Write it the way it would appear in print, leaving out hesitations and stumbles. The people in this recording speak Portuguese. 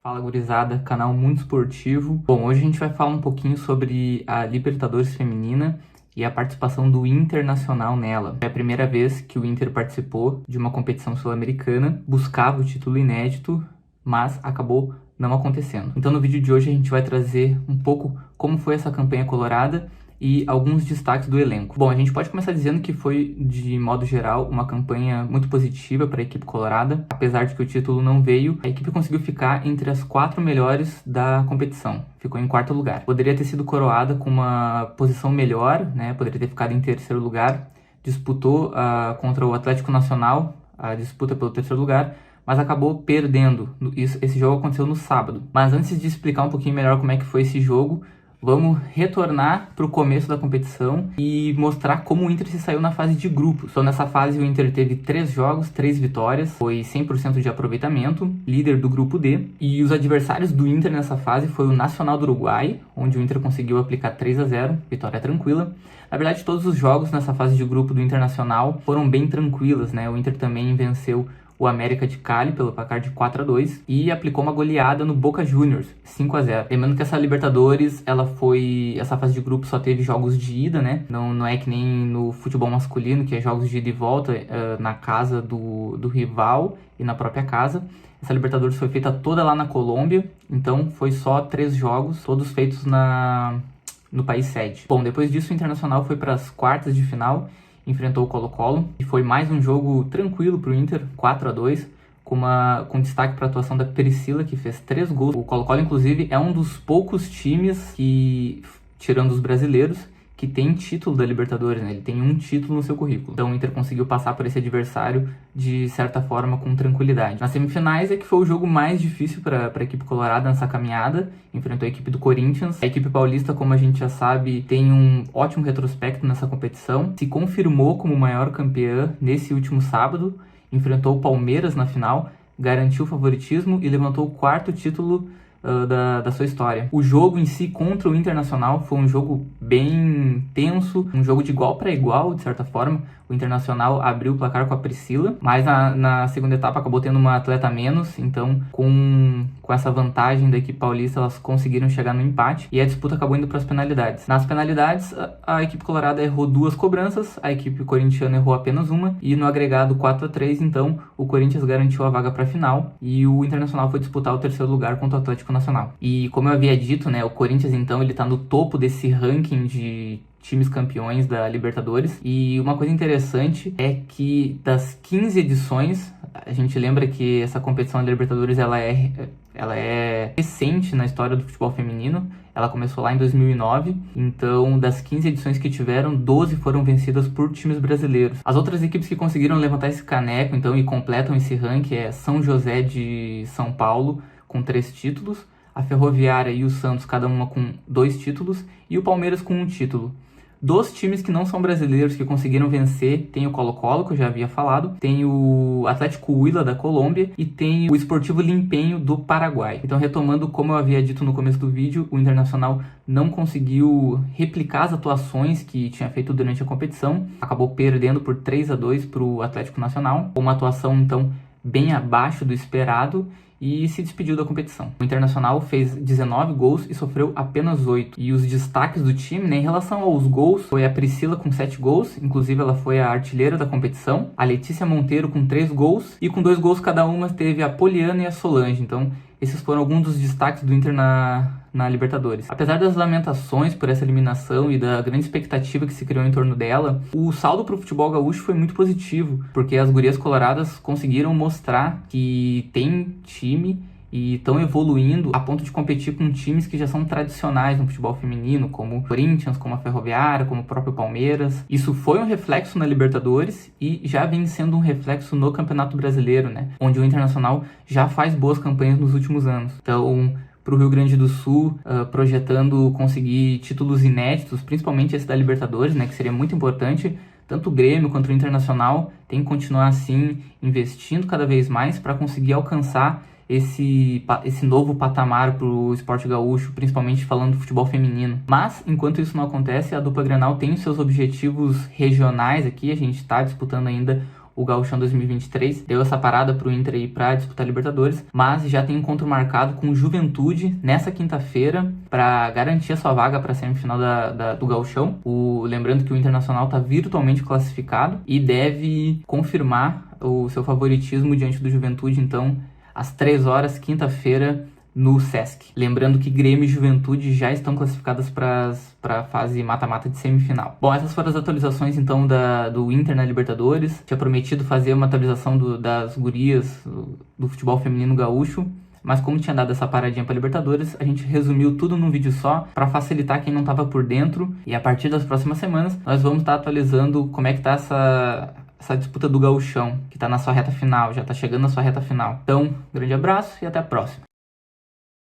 Fala, gurizada, canal muito esportivo. Bom, hoje a gente vai falar um pouquinho sobre a Libertadores feminina e a participação do Internacional nela. É a primeira vez que o Inter participou de uma competição sul-americana, buscava o título inédito, mas acabou não acontecendo. Então no vídeo de hoje a gente vai trazer um pouco como foi essa campanha colorada e alguns destaques do elenco. Bom, a gente pode começar dizendo que foi, de modo geral, uma campanha muito positiva para a equipe colorada. Apesar de que o título não veio, a equipe conseguiu ficar entre as 4 melhores da competição. Ficou em 4º lugar. Poderia ter sido coroada com uma posição melhor, né? Poderia ter ficado em 3º lugar. Disputou contra o Atlético Nacional, a disputa pelo 3º lugar, mas acabou perdendo. Esse jogo aconteceu no sábado. Mas antes de explicar um pouquinho melhor como é que foi esse jogo, vamos retornar para o começo da competição e mostrar como o Inter se saiu na fase de grupos. Então, nessa fase, o Inter teve 3 jogos, 3 vitórias, foi 100% de aproveitamento, líder do grupo D. E os adversários do Inter nessa fase foi o Nacional do Uruguai, onde o Inter conseguiu aplicar 3-0, vitória tranquila. Na verdade, todos os jogos nessa fase de grupo do Internacional foram bem tranquilos, né? O Inter também venceu o América de Cali pelo placar de 4-2 e aplicou uma goleada no Boca Juniors, 5-0. Lembrando que essa Libertadores, essa fase de grupo só teve jogos de ida, né? Não é que nem no futebol masculino, que é jogos de ida e volta na casa do rival e na própria casa. Essa Libertadores foi feita toda lá na Colômbia, então foi só 3 jogos, todos feitos no país sede. Bom, depois disso o Internacional foi para as quartas de final, enfrentou o Colo-Colo e foi mais um jogo tranquilo para o Inter, 4-2, com destaque para a atuação da Priscila, que fez 3 gols. O Colo-Colo, inclusive, é um dos poucos times que, tirando os brasileiros, que tem título da Libertadores, né? Ele tem um título no seu currículo. Então o Inter conseguiu passar por esse adversário de certa forma com tranquilidade. Nas semifinais é que foi o jogo mais difícil para a equipe colorada nessa caminhada. Enfrentou a equipe do Corinthians. A equipe paulista, como a gente já sabe, tem um ótimo retrospecto nessa competição. Se confirmou como maior campeã nesse último sábado. Enfrentou o Palmeiras na final, garantiu o favoritismo e levantou o 4º título da sua história. O jogo em si contra o Internacional foi um jogo bem tenso, um jogo de igual para igual, de certa forma. O Internacional abriu o placar com a Priscila, mas na segunda etapa acabou tendo uma atleta a menos, então com essa vantagem da equipe paulista elas conseguiram chegar no empate e a disputa acabou indo para as penalidades. Nas penalidades, a equipe colorada errou 2 cobranças, a equipe corintiana errou apenas uma e no agregado 4-3, então o Corinthians garantiu a vaga para a final e o Internacional foi disputar o 3º lugar contra o Atlético Nacional. E como eu havia dito, né, o Corinthians então ele tá no topo desse ranking de times campeões da Libertadores. E uma coisa interessante é que das 15 edições, a gente lembra que essa competição da Libertadores ela é recente na história do futebol feminino. Ela começou lá em 2009, então das 15 edições que tiveram, 12 foram vencidas por times brasileiros. As outras equipes que conseguiram levantar esse caneco então e completam esse ranking é São José de São Paulo com 3 títulos, a Ferroviária e o Santos cada uma com 2 títulos e o Palmeiras com 1 título. Dos times que não são brasileiros que conseguiram vencer, tem o Colo-Colo, que eu já havia falado, tem o Atlético Huila da Colômbia e tem o Sportivo Limpenho do Paraguai. Então, retomando como eu havia dito no começo do vídeo, o Internacional não conseguiu replicar as atuações que tinha feito durante a competição, acabou perdendo por 3-2 para o Atlético Nacional, uma atuação então bem abaixo do esperado, e se despediu da competição. O Internacional fez 19 gols e sofreu apenas 8. E os destaques do time, né, em relação aos gols, foi a Priscila com 7 gols, inclusive ela foi a artilheira da competição, a Letícia Monteiro com 3 gols, e com 2 gols cada uma teve a Poliana e a Solange. Então, esses foram alguns dos destaques do Inter na Libertadores. Apesar das lamentações por essa eliminação e da grande expectativa que se criou em torno dela, o saldo para o futebol gaúcho foi muito positivo, porque as gurias coloradas conseguiram mostrar que tem time e estão evoluindo a ponto de competir com times que já são tradicionais no futebol feminino, como o Corinthians, como a Ferroviária, como o próprio Palmeiras. Isso foi um reflexo na Libertadores e já vem sendo um reflexo no Campeonato Brasileiro, né? Onde o Internacional já faz boas campanhas nos últimos anos. Então, para o Rio Grande do Sul, projetando conseguir títulos inéditos, principalmente esse da Libertadores, né? Que seria muito importante. Tanto o Grêmio quanto o Internacional tem que continuar assim, investindo cada vez mais para conseguir alcançar esse novo patamar para o esporte gaúcho, principalmente falando do futebol feminino. Mas, enquanto isso não acontece, a dupla Grenal tem os seus objetivos regionais aqui. A gente está disputando ainda o Gauchão 2023, deu essa parada pro Inter aí pra disputar a Libertadores, mas já tem encontro marcado com o Juventude nessa quinta-feira para garantir a sua vaga para a semifinal do Gauchão. Lembrando que o Internacional está virtualmente classificado e deve confirmar o seu favoritismo diante do Juventude, então, às 3 horas, quinta-feira, no Sesc. Lembrando que Grêmio e Juventude já estão classificadas para a fase mata-mata de semifinal. Bom, essas foram as atualizações então do Inter na Libertadores. Tinha prometido fazer uma atualização das gurias do futebol feminino gaúcho, mas como tinha dado essa paradinha para Libertadores, a gente resumiu tudo num vídeo só para facilitar quem não estava por dentro. E a partir das próximas semanas nós vamos estar atualizando como é que tá essa disputa do Gauchão, que está na sua reta final, já está chegando na sua reta final. Então, grande abraço e até a próxima.